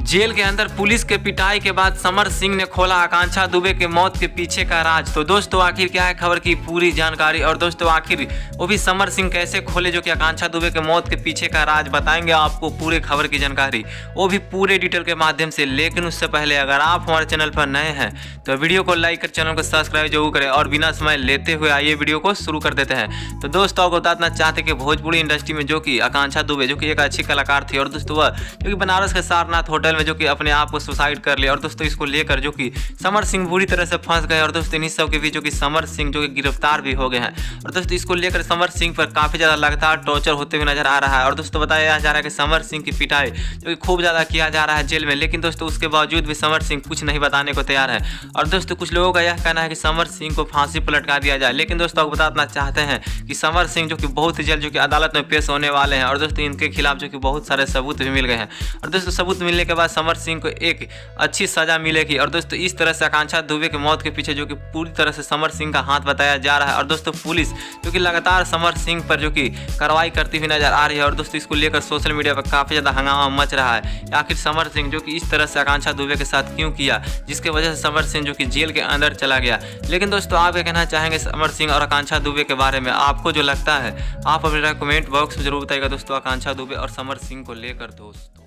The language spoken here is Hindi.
जेल के अंदर पुलिस के पिटाई के बाद समर सिंह ने खोला आकांक्षा दुबे के मौत के पीछे का राज। तो दोस्तों आखिर क्या है खबर की पूरी जानकारी, और दोस्तों आखिर वो भी समर सिंह कैसे खोले जो कि आकांक्षा दुबे के मौत के पीछे का राज, बताएंगे आपको पूरे खबर की जानकारी, वो भी पूरे डिटेल के माध्यम से। लेकिन उससे पहले अगर आप हमारे चैनल पर नए हैं तो वीडियो को लाइक कर चैनल को सब्सक्राइब जरूर करें, और बिना समय लेते हुए आइए वीडियो को शुरू कर देते हैं। तो दोस्तों आपको बताना चाहते कि भोजपुरी इंडस्ट्री में जो कि आकांक्षा दुबे जो कि एक अच्छी कलाकार थी, और दोस्तों वह जो कि बनारस के सारनाथ होटल में जो कि अपने आप को सुसाइड कर लिया, और दोस्तों इसको लेकर जो कि समर सिंह बुरी तरह से फंस गए, और दोस्तों इन्हीं सब के बीच जो कि समर सिंह जो कि गिरफ्तार भी हो गए हैं। और दोस्तों इसको लेकर समर सिंह पर काफी ज्यादा लगातार टॉर्चर होते हुए नजर आ रहा है। और दोस्तों बताया जा रहा है कि समर सिंह की पिटाई जो कि खूब ज्यादा किया जा रहा है जेल में, लेकिन दोस्तों उसके बावजूद भी समर सिंह कुछ नहीं बताने को तैयार है। और दोस्तों कुछ लोगों का यह कहना है कि समर सिंह को फांसी पर लटका दिया जाए, लेकिन दोस्तों आपको बताना चाहते हैं कि समर सिंह जो कि बहुत ही जल्द जो कि अदालत में पेश होने वाले हैं, और दोस्तों इनके खिलाफ जो कि बहुत सारे सबूत भी मिल गए हैं। और दोस्तों सबूत मिलने के बाद समर सिंह को एक अच्छी सजा मिलेगी। और दोस्तों इस तरह से आकांक्षा दुबे के मौत के पीछे जो कि पूरी तरह से समर सिंह का हाथ बताया जा रहा है। और दोस्तों पुलिस जो कि लगातार समर सिंह पर जो कि कार्रवाई करती हुई नजर आ रही है, और दोस्तों इसको लेकर सोशल मीडिया पर काफी ज्यादा हंगामा मच रहा है। आखिर समर सिंह जो कि इस तरह से आकांक्षा दुबे के साथ क्यों किया, जिसके वजह से समर सिंह जो कि जेल के अंदर चला गया। लेकिन दोस्तों आप क्या कहना चाहेंगे समर सिंह और आकांक्षा दुबे के बारे में, आपको जो लगता है आप अपने कमेंट बॉक्स में जरूर बताइएगा दोस्तों, आकांक्षा दुबे और समर सिंह को लेकर दोस्तों।